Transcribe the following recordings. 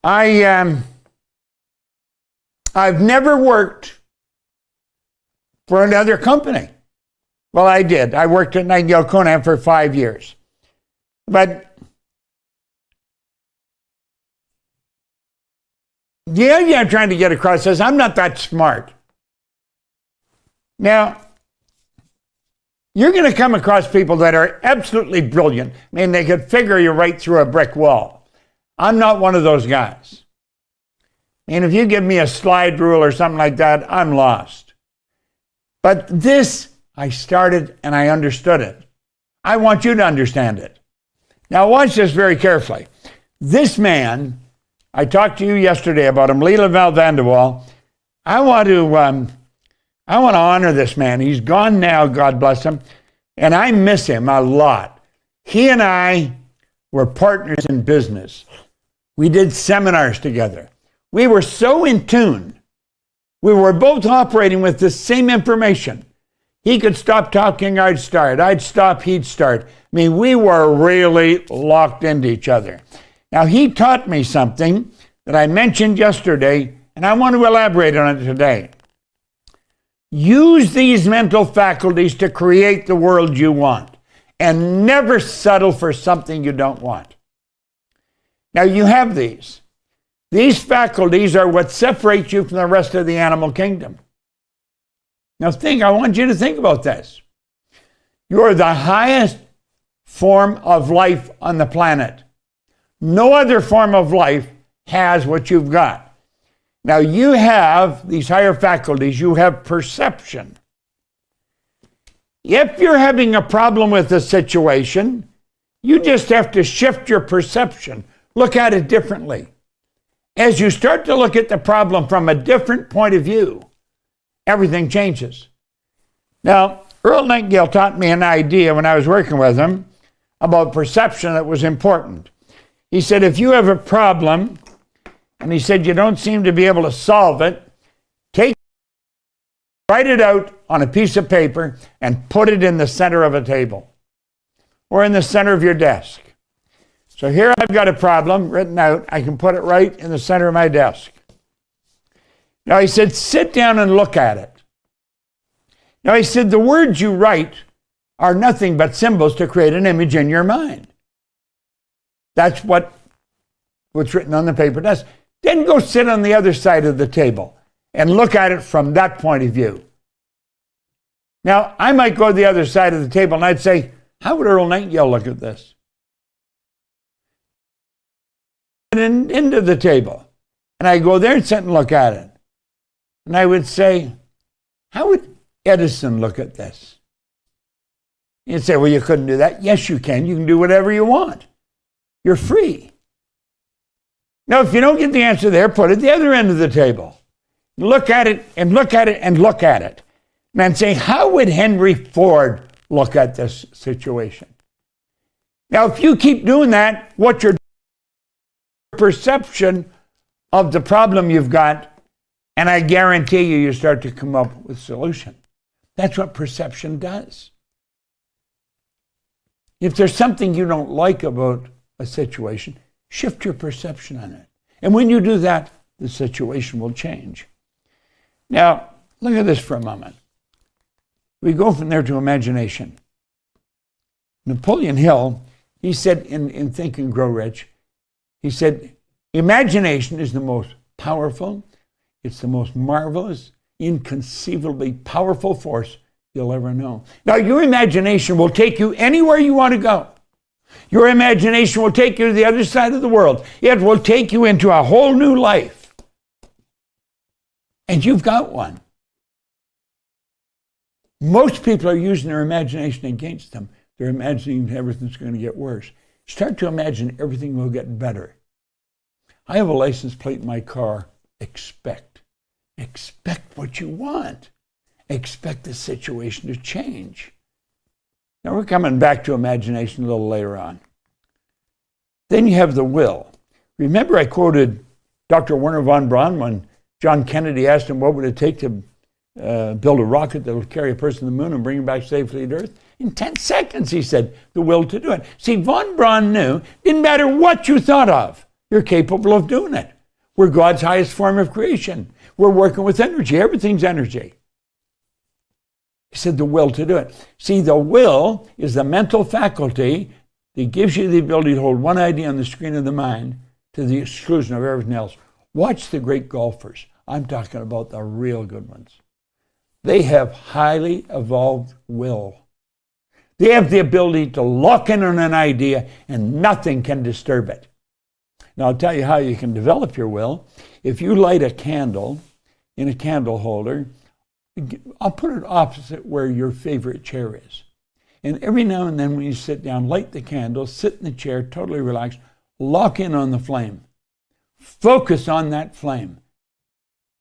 I've never worked for another company. Well, I did. I worked at Nightingale Conant for 5 years. But the idea I'm trying to get across is I'm not that smart. Now, you're going to come across people that are absolutely brilliant. I mean, they could figure you right through a brick wall. I'm not one of those guys. And if you give me a slide rule or something like that, I'm lost. But this, I started and I understood it. I want you to understand it. Now watch this very carefully. This man, I talked to you yesterday about him, Leland Van der Waal. I want to honor this man. He's gone now, God bless him, and I miss him a lot. He and I were partners in business. We did seminars together. We were so in tune. We were both operating with the same information. He could stop talking, I'd start. I'd stop, he'd start. I mean, we were really locked into each other. Now, he taught me something that I mentioned yesterday, and I want to elaborate on it today. Use these mental faculties to create the world you want, and never settle for something you don't want. Now, you have these. These faculties are what separates you from the rest of the animal kingdom. Now, I want you to think about this. You're the highest form of life on the planet. No other form of life has what you've got. Now, you have these higher faculties. You have perception. If you're having a problem with a situation, you just have to shift your perception. Look at it differently. As you start to look at the problem from a different point of view, everything changes. Now, Earl Nightingale taught me an idea when I was working with him about perception that was important. He said, if you have a problem, and he said you don't seem to be able to solve it, write it out on a piece of paper and put it in the center of a table or in the center of your desk. So here I've got a problem written out. I can put it right in the center of my desk. Now he said, sit down and look at it. Now he said, the words you write are nothing but symbols to create an image in your mind. That's what's written on the paper does. Then go sit on the other side of the table and look at it from that point of view. Now, I might go to the other side of the table and I'd say, how would Earl Nightingale look at this? And into the table. And I go there and sit and look at it. And I would say, how would Edison look at this? You'd say, well, you couldn't do that. Yes, you can. You can do whatever you want. You're free. Now, if you don't get the answer there, put it at the other end of the table. Look at it and look at it and look at it. And then say, how would Henry Ford look at this situation? Now, if you keep doing that, what your perception of the problem you've got, and I guarantee you start to come up with a solution. That's what perception does. If there's something you don't like about a situation, shift your perception on it. And when you do that, the situation will change. Now, look at this for a moment. We go from there to imagination. Napoleon Hill, he said in Think and Grow Rich, he said, imagination is the most powerful, it's the most marvelous, inconceivably powerful force you'll ever know. Now, your imagination will take you anywhere you want to go. Your imagination will take you to the other side of the world. It will take you into a whole new life. And you've got one. Most people are using their imagination against them. They're imagining everything's going to get worse. Start to imagine everything will get better. I have a license plate in my car. Expect. Expect what you want. Expect the situation to change. Now we're coming back to imagination a little later on. Then you have the will. Remember I quoted Dr. Wernher von Braun when John Kennedy asked him what would it take to build a rocket that would carry a person to the moon and bring him back safely to Earth? In 10 seconds, he said, the will to do it. See, von Braun knew, didn't matter what you thought of, You're capable of doing it. We're God's highest form of creation. We're working with energy. Everything's energy. He said the will to do it. See, the will is the mental faculty that gives you the ability to hold one idea on the screen of the mind to the exclusion of everything else. Watch the great golfers. I'm talking about the real good ones. They have highly evolved will. They have the ability to lock in on an idea and nothing can disturb it. Now, I'll tell you how you can develop your will. If you light a candle in a candle holder, I'll put it opposite where your favorite chair is. And every now and then when you sit down, light the candle, sit in the chair, totally relaxed, lock in on the flame. Focus on that flame.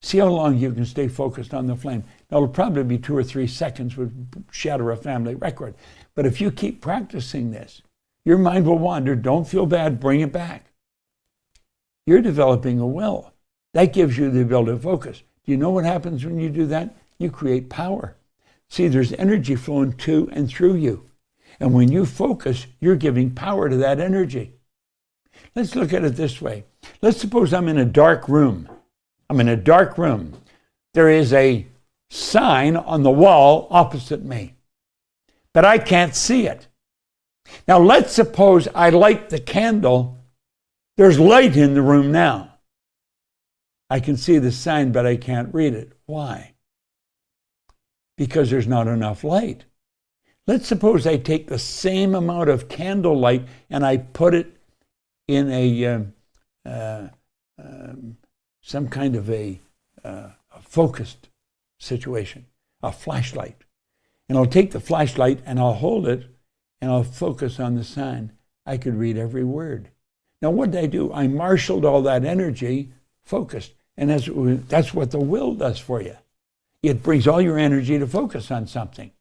See how long you can stay focused on the flame. Now, it'll probably be 2 or 3 seconds, would shatter a family record. But if you keep practicing this, your mind will wander. Don't feel bad. Bring it back. You're developing a will. That gives you the ability to focus. Do you know what happens when you do that? You create power. See, there's energy flowing to and through you. And when you focus, you're giving power to that energy. Let's look at it this way. Let's suppose I'm in a dark room. I'm in a dark room. There is a sign on the wall opposite me, but I can't see it. Now, let's suppose I light the candle. There's light in the room now. I can see the sign, but I can't read it. Why? Because there's not enough light. Let's suppose I take the same amount of candle light and I put it in some kind of a focused situation, a flashlight. And I'll take the flashlight and I'll hold it and I'll focus on the sign. I could read every word. Now, what did I do? I marshaled all that energy, focused. And that's what the will does for you. It brings all your energy to focus on something.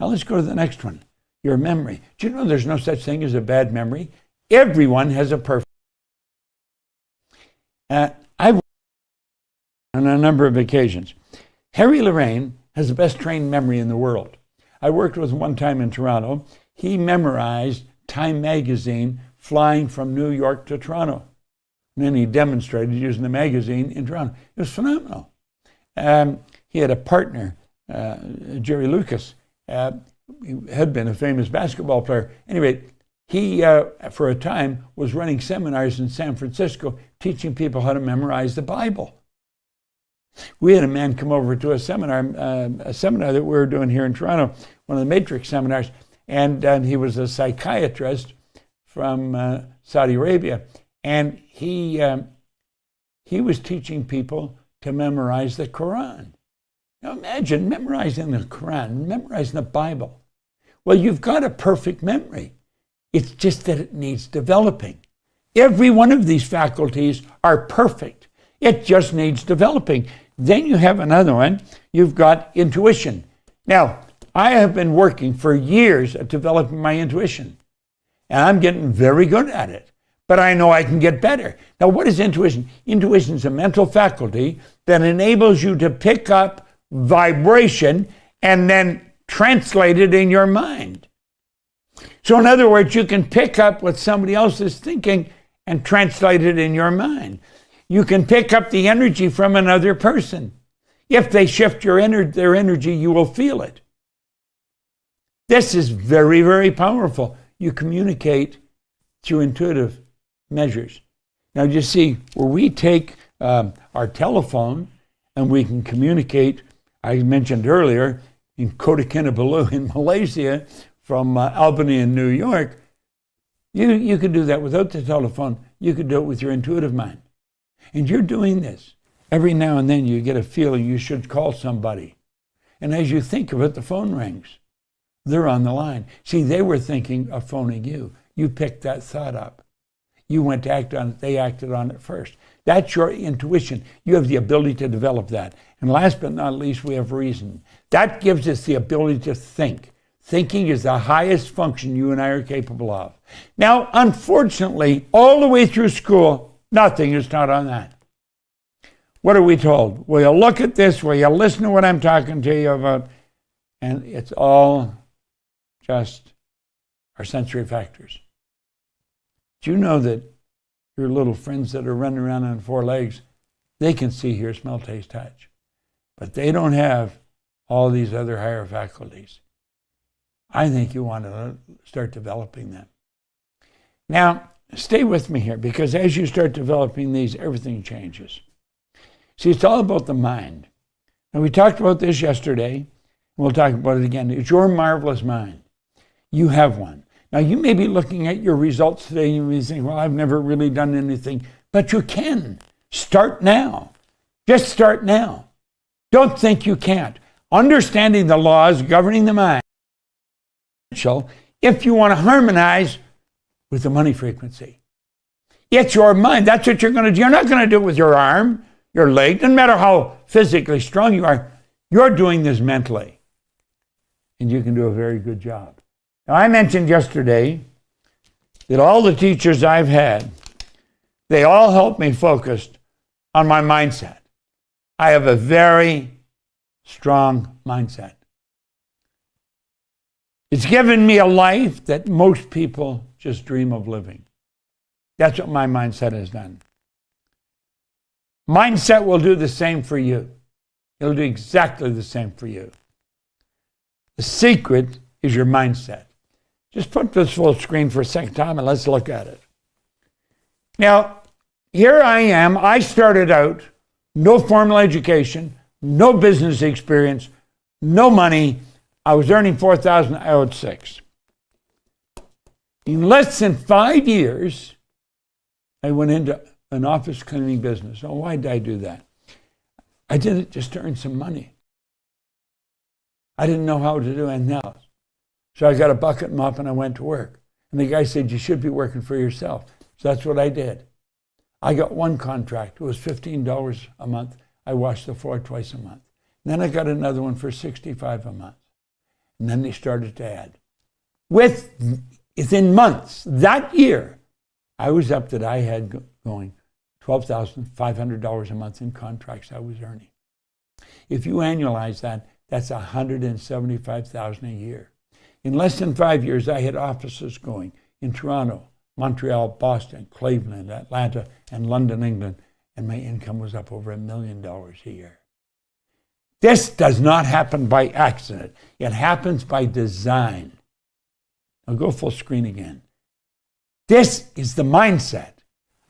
Now, let's go to the next one. Your memory. Do you know there's no such thing as a bad memory? Everyone has a perfect. I've on a number of occasions. Harry Lorraine has the best trained memory in the world. I worked with him one time in Toronto. He memorized Time magazine flying from New York to Toronto. And then he demonstrated using the magazine in Toronto. It was phenomenal. He had a partner, Jerry Lucas, he had been a famous basketball player. Anyway, he, for a time, was running seminars in San Francisco, teaching people how to memorize the Bible. We had a man come over to a seminar that we were doing here in Toronto, one of the Matrix seminars, and he was a psychiatrist from Saudi Arabia, and he was teaching people to memorize the Quran. Now imagine memorizing the Quran, memorizing the Bible. Well, you've got a perfect memory. It's just that it needs developing. Every one of these faculties are perfect. It just needs developing. Then you have another one. You've got intuition. Now, I have been working for years at developing my intuition, and I'm getting very good at it. But I know I can get better. Now, what is intuition? Intuition is a mental faculty that enables you to pick up vibration and then translate it in your mind. So in other words, you can pick up what somebody else is thinking and translate it in your mind. You can pick up the energy from another person. If they shift their energy, you will feel it. This is very, very powerful. You communicate through intuitive measures. Now, you see, where we take our telephone and we can communicate, I mentioned earlier, in Kota Kinabalu in Malaysia, from Albany in New York, you could do that without the telephone. You could do it with your intuitive mind. And you're doing this. Every now and then you get a feeling you should call somebody. And as you think of it, the phone rings. They're on the line. See, they were thinking of phoning you. You picked that thought up. You went to act on it. They acted on it first. That's your intuition. You have the ability to develop that. And last but not least, we have reason. That gives us the ability to think. Thinking is the highest function you and I are capable of. Now, unfortunately, all the way through school, nothing is taught on that. What are we told? Well, you look at this, well, you listen to what I'm talking to you about, and it's all just our sensory factors. Do you know that your little friends that are running around on four legs, they can see, hear, smell, taste, touch. But they don't have all these other higher faculties. I think you want to start developing them. Now, stay with me here, because as you start developing these, everything changes. See, it's all about the mind. And we talked about this yesterday, and we'll talk about it again. It's your marvelous mind. You have one. Now, you may be looking at your results today and you may think, well, I've never really done anything. But you can. Start now. Just start now. Don't think you can't. Understanding the laws governing the mind, if you want to harmonize with the money frequency. It's your mind. That's what you're going to do. You're not going to do it with your arm, your leg. Doesn't matter how physically strong you are. You're doing this mentally. And you can do a very good job. Now, I mentioned yesterday that all the teachers I've had, they all helped me focus on my mindset. I have a very strong mindset. It's given me a life that most people just dream of living. That's what my mindset has done. Mindset will do the same for you. It'll do exactly the same for you. The secret is your mindset. Just put this full screen for a second time and let's look at it. Now, here I am. I started out, no formal education, no business experience, no money. I was earning $4,000, I owed $6,000. In less than 5 years, I went into an office cleaning business. Oh, why did I do that? I did it just to earn some money. I didn't know how to do anything else. So I got a bucket and mop and I went to work. And the guy said, you should be working for yourself. So that's what I did. I got one contract. It was $15 a month. I washed the floor twice a month. And then I got another one for $65 a month. And then they started to add. Within months, that year, I was up that I had going $12,500 a month in contracts I was earning. If you annualize that, that's $175,000 a year. In less than 5 years, I had offices going in Toronto, Montreal, Boston, Cleveland, Atlanta, and London, England, and my income was up over $1 million a year. This does not happen by accident. It happens by design. I'll go full screen again. This is the mindset.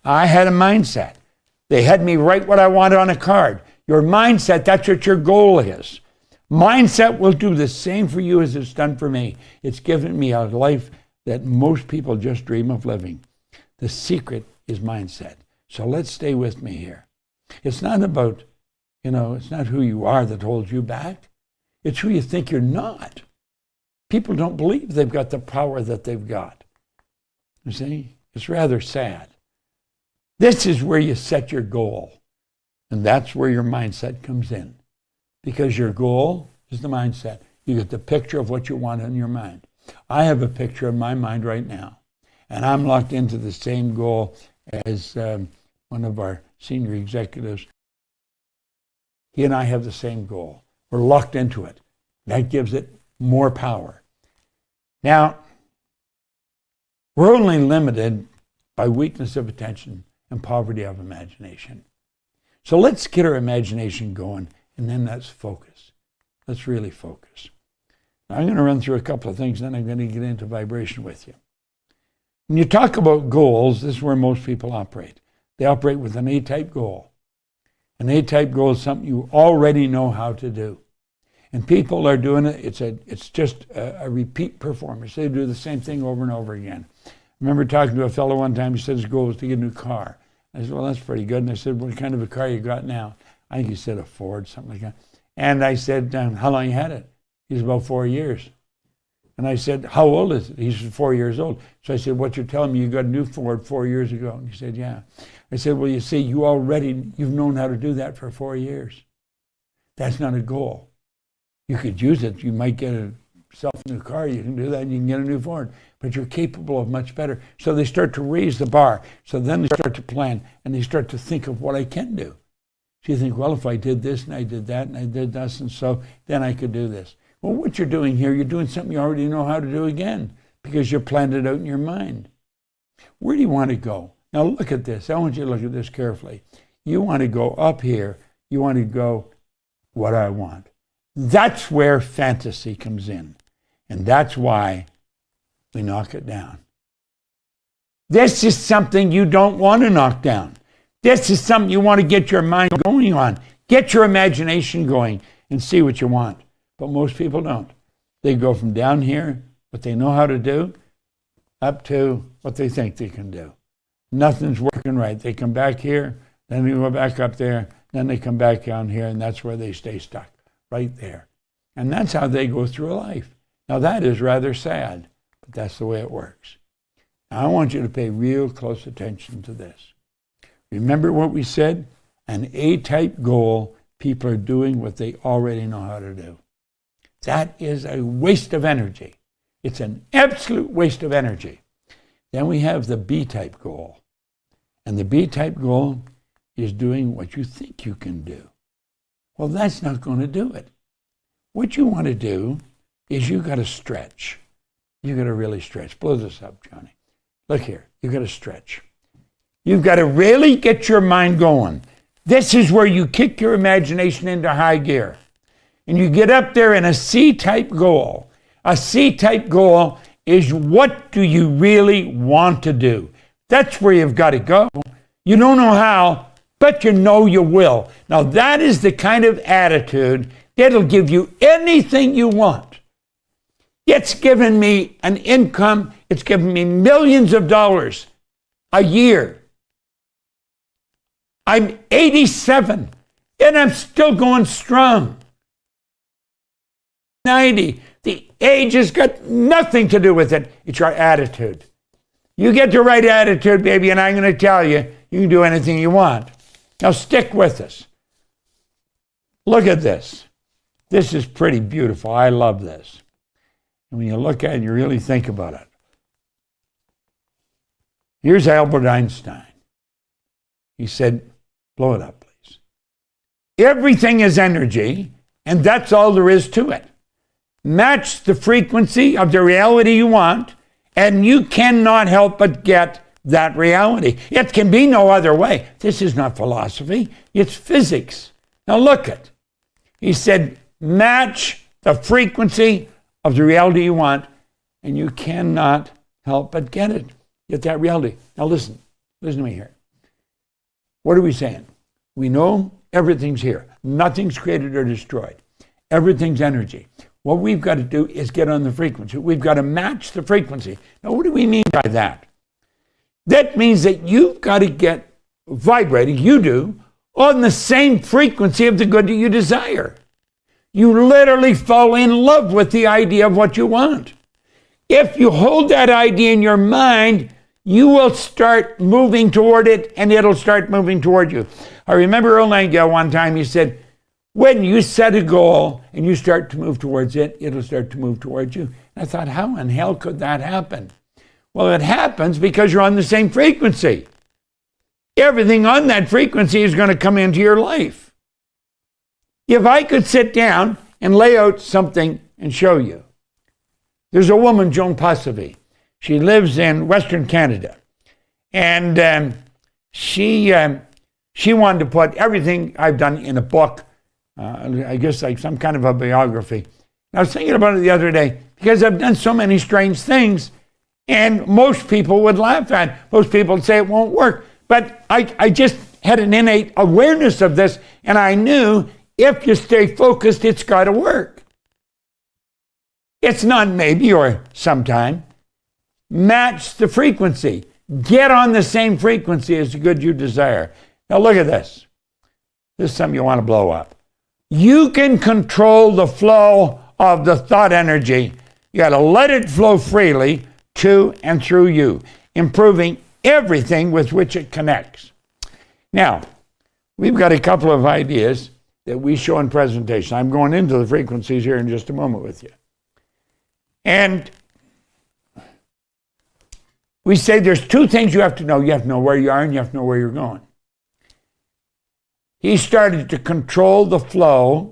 I had a mindset. They had me write what I wanted on a card. Your mindset, that's what your goal is. Mindset will do the same for you as it's done for me. It's given me a life that most people just dream of living. The secret is mindset. So let's stay with me here. It's not about, it's not who you are that holds you back. It's who you think you're not. People don't believe they've got the power that they've got. You see, it's rather sad. This is where you set your goal. And that's where your mindset comes in. Because your goal is the mindset. You get the picture of what you want in your mind. I have a picture in my mind right now. And I'm locked into the same goal as one of our senior executives. He and I have the same goal. We're locked into it. That gives it more power. Now, we're only limited by weakness of attention and poverty of imagination. So let's get our imagination going, and then let's focus. Let's really focus. Now, I'm going to run through a couple of things, then I'm going to get into vibration with you. When you talk about goals, this is where most people operate. They operate with an A-type goal. An A-type goal is something you already know how to do. And people are doing it, it's just a repeat performance. They do the same thing over and over again. I remember talking to a fellow one time, he said his goal was to get a new car. I said, well, that's pretty good. And I said, what kind of a car you got now? I think he said a Ford, something like that. And I said, how long you had it? He's about 4 years. And I said, how old is it? He's 4 years old. So I said, what you're telling me, you got a new Ford 4 years ago? And he said, yeah. I said, well, you see, you've known how to do that for 4 years. That's not a goal. You could use it. You might get yourself a new car. You can do that and you can get a new Ford. But you're capable of much better. So they start to raise the bar. So then they start to plan and they start to think of what I can do. So you think, well, if I did this and I did that and I did this and so, then I could do this. Well, what you're doing here, you're doing something you already know how to do again because you planned it out in your mind. Where do you want to go? Now look at this. I want you to look at this carefully. You want to go up here. You want to go what I want. That's where fantasy comes in. And that's why we knock it down. This is something you don't want to knock down. This is something you want to get your mind going on. Get your imagination going and see what you want. But most people don't. They go from down here, what they know how to do, up to what they think they can do. Nothing's working right. They come back here, then they go back up there, then they come back down here, and that's where they stay stuck, right there. And that's how they go through life. Now that is rather sad, but that's the way it works. Now I want you to pay real close attention to this. Remember what we said? An A-type goal, people are doing what they already know how to do. That is a waste of energy. It's an absolute waste of energy. Then we have the B-type goal. And the B-type goal is doing what you think you can do. Well, that's not going to do it. What you want to do is you got to stretch. You got to really stretch. Blow this up, Johnny. Look here. You got to stretch. You've got to really get your mind going. This is where you kick your imagination into high gear. And you get up there in a C-type goal. A C-type goal is what do you really want to do? That's where you've got to go. You don't know how, but you know you will. Now that is the kind of attitude that'll give you anything you want. It's given me an income. It's given me millions of dollars a year. I'm 87 and I'm still going strong. 90. The age has got nothing to do with it. It's your attitude. You get the right attitude, baby, and I'm going to tell you, you can do anything you want. Now stick with us. Look at this. This is pretty beautiful. I love this. And when you look at it, you really think about it. Here's Albert Einstein. He said, blow it up, please. Everything is energy, and that's all there is to it. Match the frequency of the reality you want, and you cannot help but get that reality. It can be no other way. This is not philosophy. It's physics. Now look at. He said, match the frequency of the reality you want, and you cannot help but get it. Get that reality. Now listen to me here. What are we saying? We know everything's here. Nothing's created or destroyed. Everything's energy. What we've got to do is get on the frequency. We've got to match the frequency. Now, what do we mean by that? That means that you've got to get vibrating, you do, on the same frequency of the good that you desire. You literally fall in love with the idea of what you want. If you hold that idea in your mind, you will start moving toward it, and it'll start moving toward you. I remember Earl Nightingale one time, he said, when you set a goal and you start to move towards it, it'll start to move towards you. And I thought, how in hell could that happen? Well, it happens because you're on the same frequency. Everything on that frequency is going to come into your life. If I could sit down and lay out something and show you. There's a woman, Joan Passavi. She lives in Western Canada. And she wanted to put everything I've done in a book. I guess like some kind of a biography. And I was thinking about it the other day because I've done so many strange things, and most people would laugh at it. Most people would say it won't work. But I just had an innate awareness of this, and I knew if you stay focused, it's got to work. It's not maybe or sometime. Match the frequency. Get on the same frequency as the good you desire. Now look at this. This is something you want to blow up. You can control the flow of the thought energy. You got to let it flow freely to and through you, improving everything with which it connects. Now, we've got a couple of ideas that we show in presentation. I'm going into the frequencies here in just a moment with you. And we say there's two things you have to know. You have to know where you are and you have to know where you're going. He started to control the flow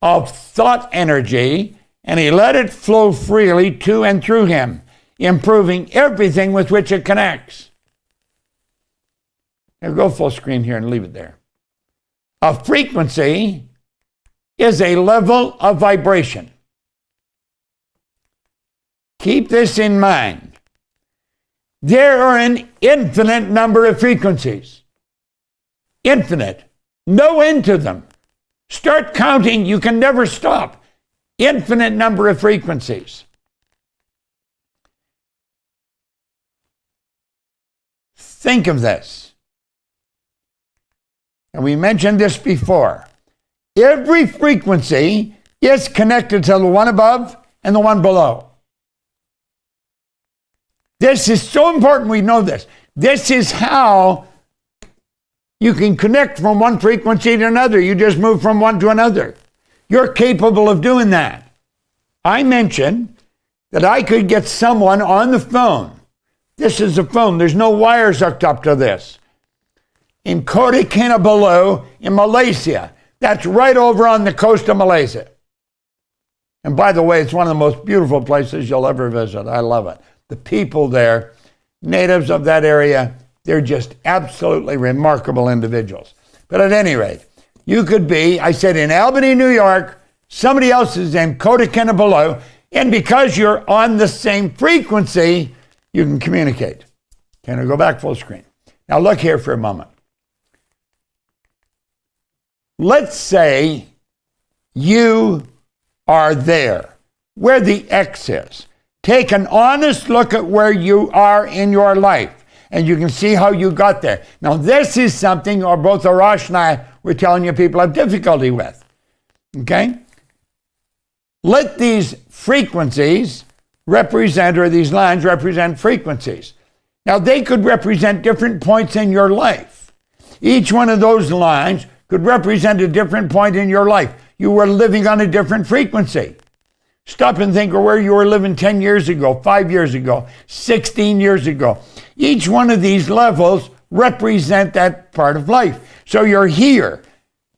of thought energy, and he let it flow freely to and through him, improving everything with which it connects. Now go full screen here and leave it there. A frequency is a level of vibration. Keep this in mind. There are an infinite number of frequencies. Infinite. No end to them. Start counting, you can never stop. Infinite number of frequencies. Think of this. And we mentioned this before. Every frequency is connected to the one above and the one below. This is so important we know this. This is how you can connect from one frequency to another. You just move from one to another. You're capable of doing that. I mentioned that I could get someone on the phone. This is a phone. There's no wires hooked up to this. In Kota Kinabalu in Malaysia. That's right over on the coast of Malaysia. And by the way, it's one of the most beautiful places you'll ever visit. I love it. The people there, natives of that area, they're just absolutely remarkable individuals. But at any rate, you could be, I said, in Albany, New York, somebody else is in Kota Kinabalu, and because you're on the same frequency, you can communicate. Can I go back full screen? Now look here for a moment. Let's say you are there, where the X is. Take an honest look at where you are in your life, and you can see how you got there. Now, this is something both Arash and I were telling you people have difficulty with. Okay? Let these frequencies represent, or these lines represent frequencies. Now, they could represent different points in your life. Each one of those lines could represent a different point in your life. You were living on a different frequency. Stop and think of where you were living 10 years ago, 5 years ago, 16 years ago. Each one of these levels represent that part of life. So you're here.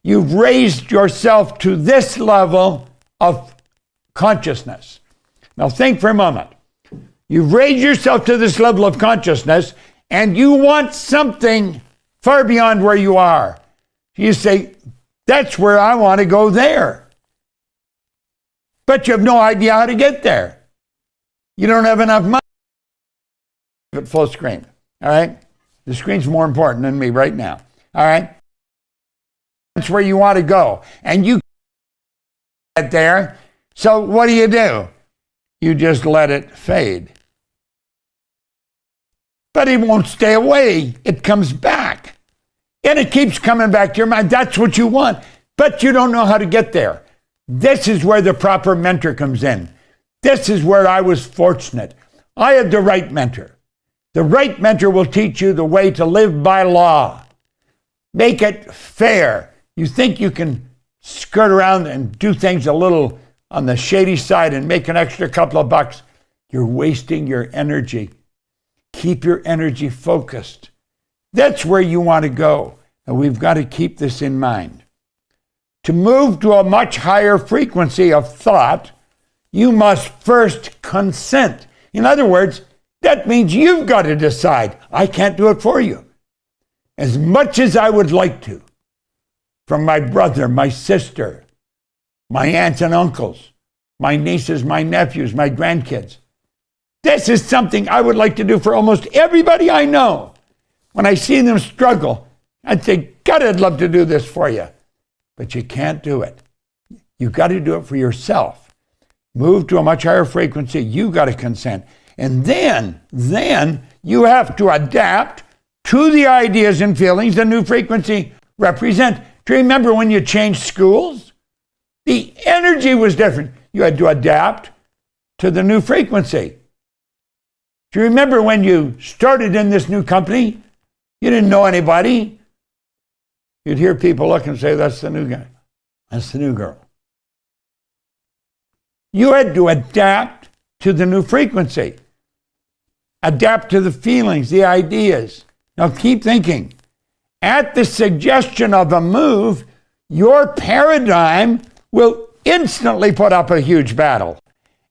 You've raised yourself to this level of consciousness. Now think for a moment. You've raised yourself to this level of consciousness, and you want something far beyond where you are. You say, that's where I want to go there. But you have no idea how to get there. You don't have enough money. At full screen, all right? The screen's more important than me right now, all right? That's where you want to go. And you get there, so what do? You just let it fade. But it won't stay away. It comes back. And it keeps coming back to your mind. That's what you want. But you don't know how to get there. This is where the proper mentor comes in. This is where I was fortunate. I had the right mentor. The right mentor will teach you the way to live by law. Make it fair. You think you can skirt around and do things a little on the shady side and make an extra couple of bucks. You're wasting your energy. Keep your energy focused. That's where you want to go. And we've got to keep this in mind. To move to a much higher frequency of thought, you must first consent. In other words, that means you've got to decide. I can't do it for you. As much as I would like to, from my brother, my sister, my aunts and uncles, my nieces, my nephews, my grandkids. This is something I would like to do for almost everybody I know. When I see them struggle, I'd say, God, I'd love to do this for you. But you can't do it. You've got to do it for yourself. Move to a much higher frequency. You've got to consent. And then you have to adapt to the ideas and feelings the new frequency represent. Do you remember when you changed schools? The energy was different. You had to adapt to the new frequency. Do you remember when you started in this new company? You didn't know anybody. You'd hear people look and say, that's the new guy. That's the new girl. You had to adapt to the new frequency. Adapt to the feelings, the ideas. Now keep thinking. At the suggestion of a move, your paradigm will instantly put up a huge battle,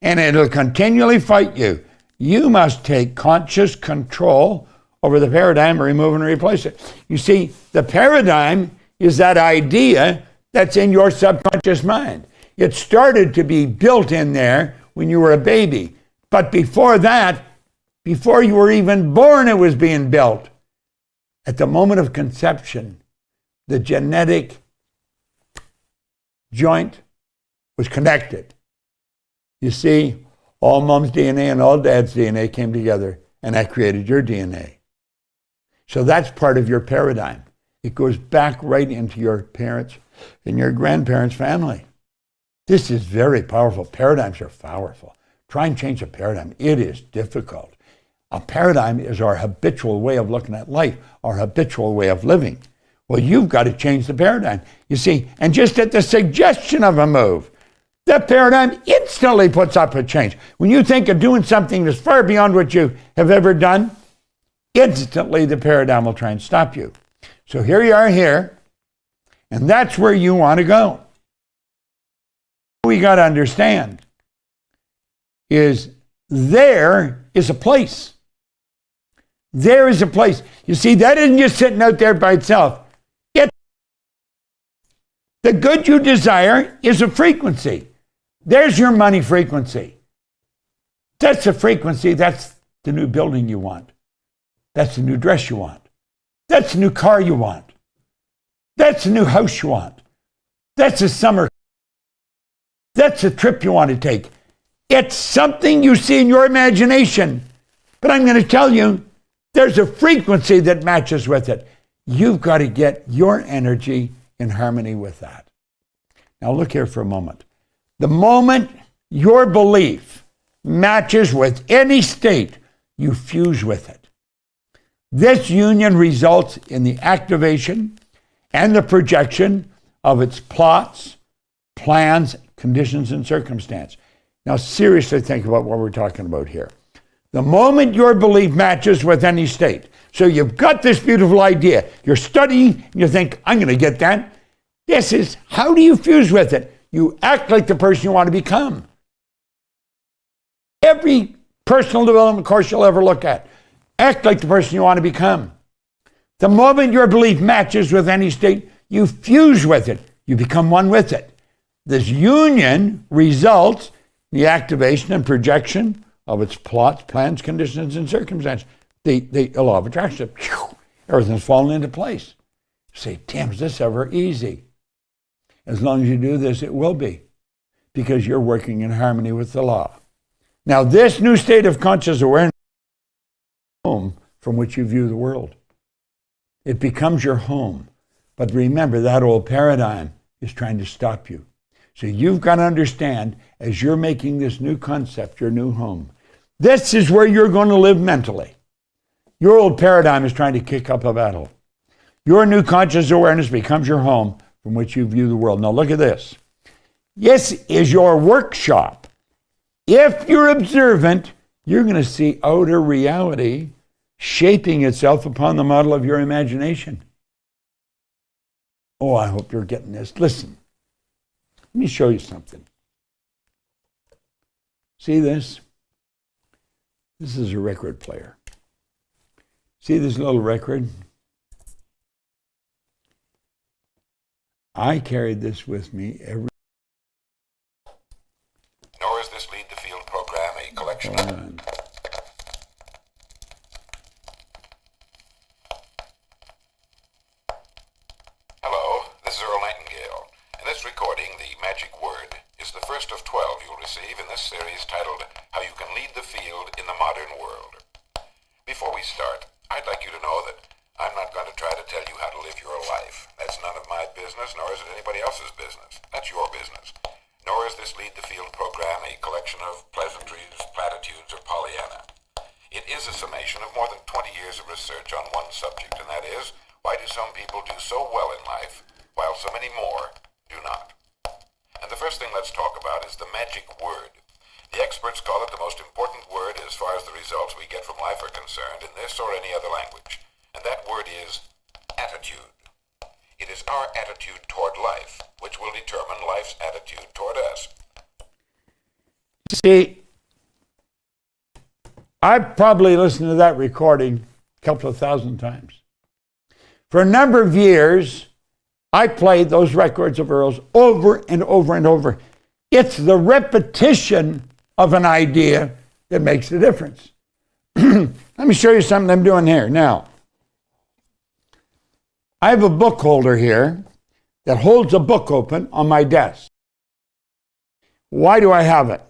and it'll continually fight you. You must take conscious control over the paradigm, remove and replace it. You see, the paradigm is that idea that's in your subconscious mind. It started to be built in there when you were a baby. But before that, before you were even born, it was being built. At the moment of conception, the genetic joint was connected. You see, all mom's DNA and all dad's DNA came together, and that created your DNA. So that's part of your paradigm. It goes back right into your parents' and your grandparents' family. This is very powerful. Paradigms are powerful. Try and change a paradigm. It is difficult. A paradigm is our habitual way of looking at life, our habitual way of living. Well, you've got to change the paradigm. You see, and just at the suggestion of a move, that paradigm instantly puts up a change. When you think of doing something that's far beyond what you have ever done, instantly the paradigm will try and stop you. So here you are here, and that's where you want to go. We got to understand is there is a place. There is a place. You see, that isn't just sitting out there by itself. The good you desire is a frequency. There's your money frequency. That's the frequency. That's the new building you want. That's the new dress you want. That's the new car you want. That's the new house you want. That's the summer. That's the trip you want to take. It's something you see in your imagination. But I'm going to tell you, there's a frequency that matches with it. You've got to get your energy in harmony with that. Now look here for a moment. The moment your belief matches with any state, you fuse with it. This union results in the activation and the projection of its plots, plans, conditions, and circumstance. Now seriously think about what we're talking about here. The moment your belief matches with any state, so you've got this beautiful idea, you're studying, and you think, I'm going to get that. This is, how do you fuse with it? You act like the person you want to become. Every personal development course you'll ever look at, act like the person you want to become. The moment your belief matches with any state, you fuse with it. You become one with it. This union results in the activation and projection of its plots, plans, conditions, and circumstances. The law of attraction, everything's falling into place. You say, damn, is this ever easy? As long as you do this, it will be, because you're working in harmony with the law. Now, this new state of conscious awareness is the home from which you view the world. It becomes your home. But remember, that old paradigm is trying to stop you. So you've got to understand, as you're making this new concept, your new home, this is where you're going to live mentally. Your old paradigm is trying to kick up a battle. Your new conscious awareness becomes your home from which you view the world. Now look at this. This is your workshop. If you're observant, you're going to see outer reality shaping itself upon the model of your imagination. Oh, I hope you're getting this. Listen, let me show you something. See this? This is a record player. See this little record? I carried this with me every... Nor is this Lead the Field program a collection of... Hello, this is Earl Nightingale. In this recording, the magic word is the first of 12 you'll receive in this series titled How You Can Lead the Field in the Modern World. Before we start, I'd like you to know that I'm not going to try to tell you how to live your life. That's none of my business, nor is it anybody else's business. That's your business. Nor is this Lead the Field program a collection of pleasantries, platitudes, or Pollyanna. It is a summation of more than 20 years of research on one subject, and that is, why do some people do so well in life, while so many more do not? And the first thing let's talk about is the magic word. The experts call it the most important word as far as the results we get from life are concerned in this or any other language. And that word is attitude. It is our attitude toward life which will determine life's attitude toward us. See, I probably listened to that recording couple of thousand times. For a number of years, I played those records of Earl's over and over and over. It's the repetition of an idea that makes the difference. Let me show you something I'm doing here. Now, I have a book holder here that holds a book open on my desk. Why do I have it?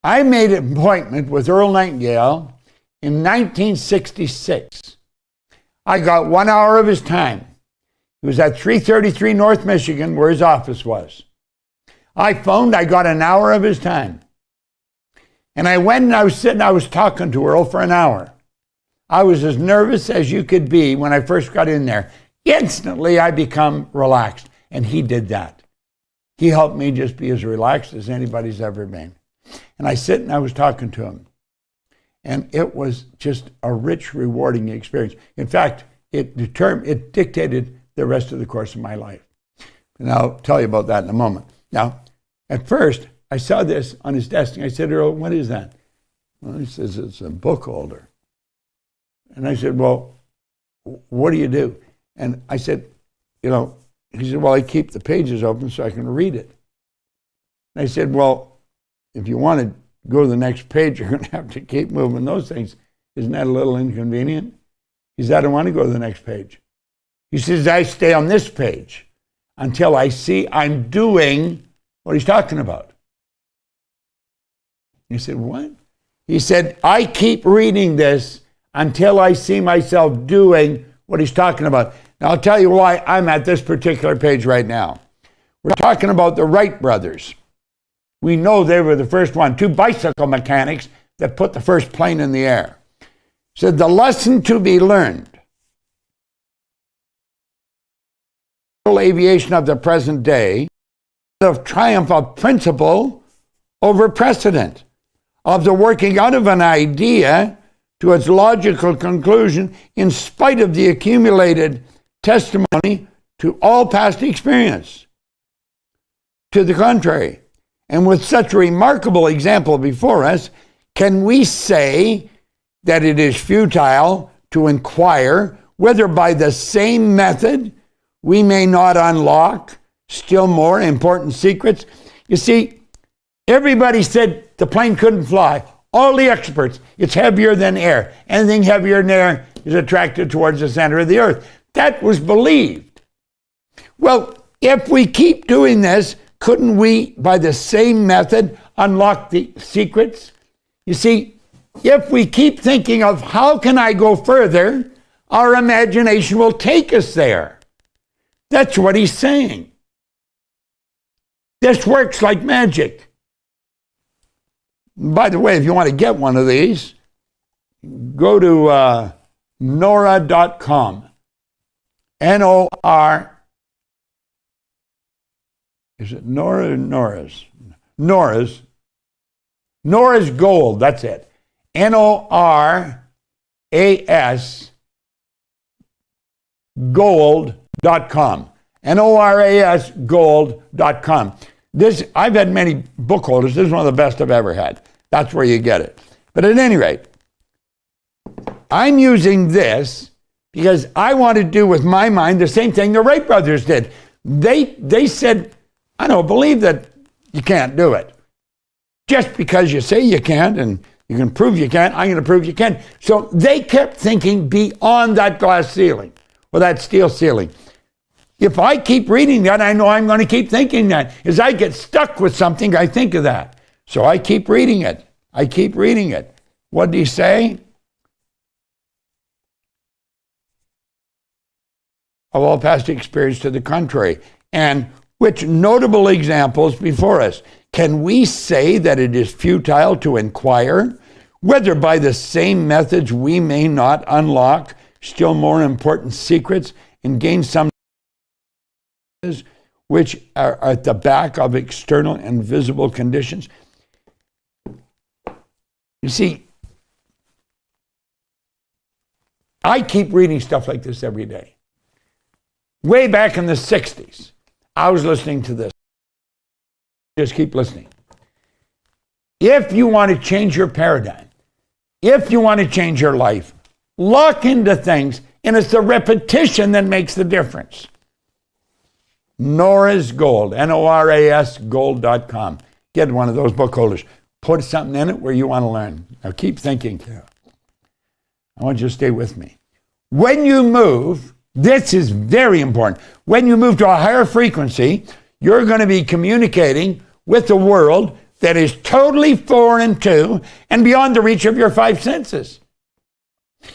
I made an appointment with Earl Nightingale in 1966. I got 1 hour of his time. It was at 333 North Michigan, where his office was. I phoned, I got an hour of his time. And I went and I was talking to Earl for an hour. I was as nervous as you could be when I first got in there. Instantly, I become relaxed, and he did that. He helped me just be as relaxed as anybody's ever been. And I sit and I was talking to him. And it was just a rich, rewarding experience. In fact, it dictated the rest of the course of my life. And I'll tell you about that in a moment. Now, at first, I saw this on his desk, and I said, Earl, what is that? Well, he says, it's a book holder. And I said, well, what do you do? And I said, he said, well, I keep the pages open so I can read it. And I said, well, if you want to go to the next page, you're going to have to keep moving those things. Isn't that a little inconvenient? He said, I don't want to go to the next page. He says, I stay on this page until I see I'm doing what he's talking about. He said, what? He said, I keep reading this until I see myself doing what he's talking about. Now, I'll tell you why I'm at this particular page right now. We're talking about the Wright brothers. We know they were the first one, 2 bicycle mechanics that put the first plane in the air. Said the lesson to be learned. Aviation of the present day, of triumph of principle over precedent, of the working out of an idea to its logical conclusion in spite of the accumulated testimony to all past experience. To the contrary, and with such a remarkable example before us, can we say that it is futile to inquire whether by the same method we may not unlock still more important secrets? You see, everybody said the plane couldn't fly. All the experts, it's heavier than air. Anything heavier than air is attracted towards the center of the earth. That was believed. Well, if we keep doing this, couldn't we, by the same method, unlock the secrets? You see, if we keep thinking of how can I go further, our imagination will take us there. That's what he's saying. This works like magic. By the way, if you want to get one of these, go to Nora.com. N-O-R. Is it Nora or Nora's? Nora's. Nora's Gold, that's it. N-O-R-A-S Gold.com. N-O-R-A-S Gold.com. I've had many book holders. This is one of the best I've ever had. That's where you get it. But at any rate, I'm using this because I want to do with my mind the same thing the Wright brothers did. They said, I don't believe that you can't do it. Just because you say you can't and you can prove you can't, I'm going to prove you can. So they kept thinking beyond that glass ceiling or that steel ceiling. If I keep reading that, I know I'm going to keep thinking that. As I get stuck with something, I think of that. So I keep reading it. I keep reading it. What did he say? Of all past experience to the contrary. And which notable examples before us? Can we say that it is futile to inquire whether by the same methods we may not unlock still more important secrets and gain some which are at the back of external and visible conditions? You see, I keep reading stuff like this every day. Way back in the 60s, I was listening to this. Just keep listening. If you want to change your paradigm, if you want to change your life, Lock into things, and it's the repetition that makes the difference. Nora's Gold, Noras gold.com. Get one of those book holders. Put something in it where you want to learn. Now keep thinking. I want you to stay with me. When you move, this is very important. When you move to a higher frequency, you're going to be communicating with the world that is totally foreign to and beyond the reach of your five senses.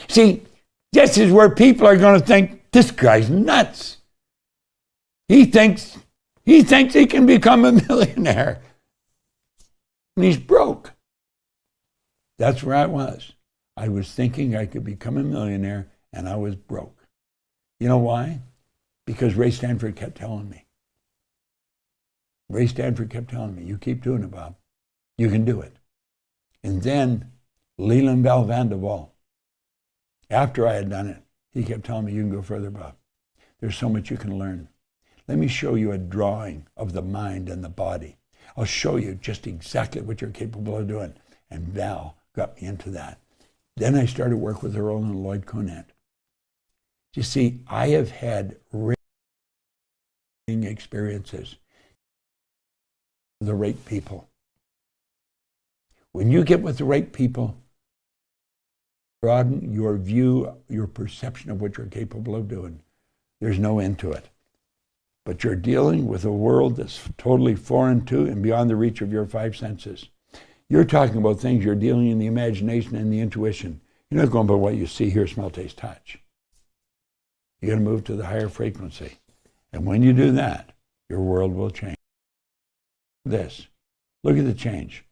See, this is where people are going to think, this guy's nuts. He thinks he can become a millionaire. And he's broke. That's where I was. I was thinking I could become a millionaire, and I was broke. You know why? Because Ray Stanford kept telling me. Ray Stanford kept telling me, you keep doing it, Bob. You can do it. And then Leland Bell Van de Waal, after I had done it, he kept telling me, you can go further, Bob. There's so much you can learn. Let me show you a drawing of the mind and the body. I'll show you just exactly what you're capable of doing. And Val got me into that. Then I started work with Earl and Lloyd Conant. You see, I have had experiences with the right people. When you get with the right people, broaden your view, your perception of what you're capable of doing. There's no end to it. But you're dealing with a world that's totally foreign to and beyond the reach of your five senses. You're talking about things you're dealing in the imagination and the intuition. You're not going by what you see, hear, smell, taste, touch. You're going to move to the higher frequency. And when you do that, your world will change. This. Look at the change.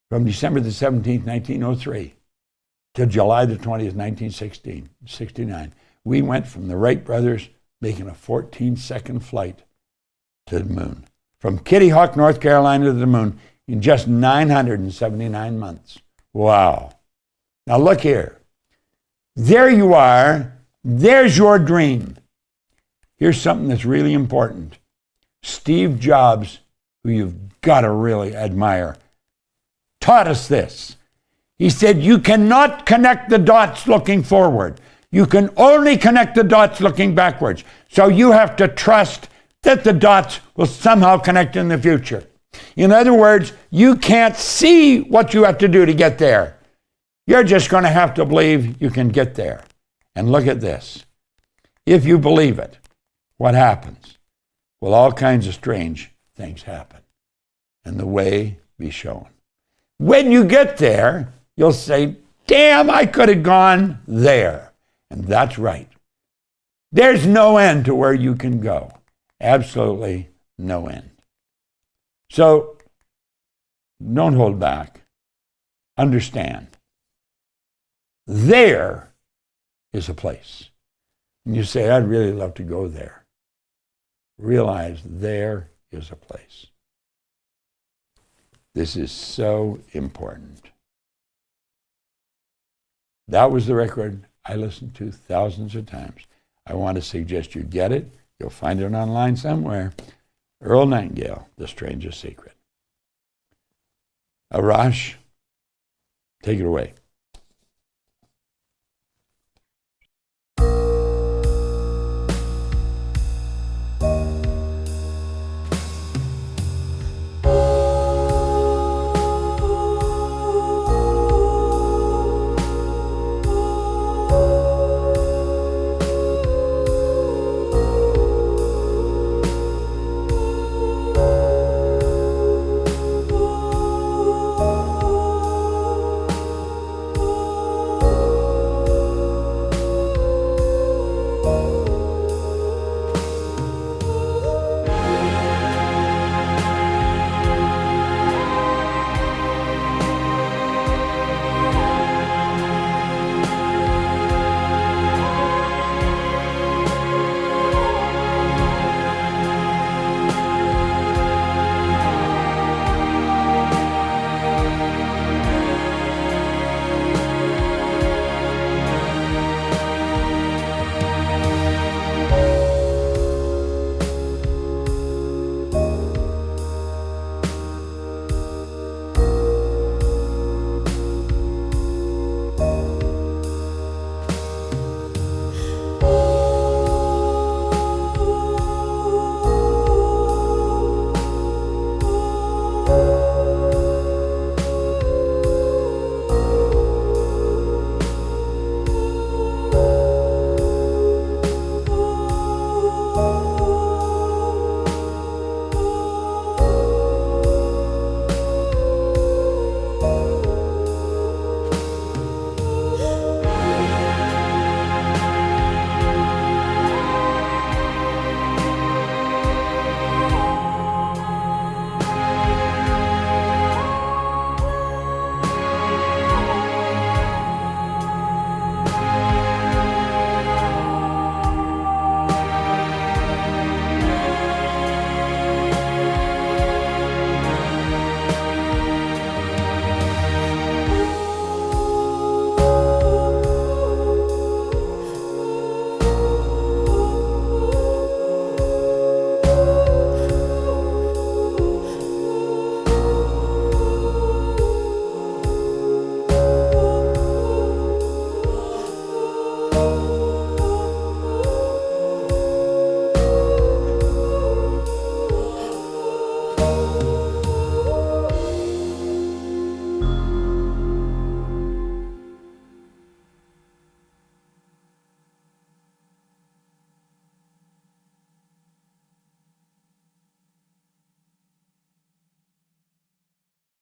From December the 17th, 1903 to July the 20th, 1969, we went from the Wright brothers making a 14-second flight to the moon. From Kitty Hawk, North Carolina to the moon in just 979 months. Wow. Now look here. There you are. There's your dream. Here's something that's really important. Steve Jobs, who you've got to really admire, taught us this. He said, you cannot connect the dots looking forward. You can only connect the dots looking backwards. So you have to trust that the dots will somehow connect in the future. In other words, you can't see what you have to do to get there. You're just going to have to believe you can get there. And look at this. If you believe it, what happens? Well, all kinds of strange things happen. And the way be shown. When you get there, you'll say, damn, I could have gone there. And that's right. There's no end to where you can go. Absolutely no end. So don't hold back. Understand. There is a place. And you say, I'd really love to go there. Realize there is a place. This is so important. That was the record I listened to thousands of times. I want to suggest you get it. You'll find it online somewhere. Earl Nightingale, The Strangest Secret. Arash, take it away.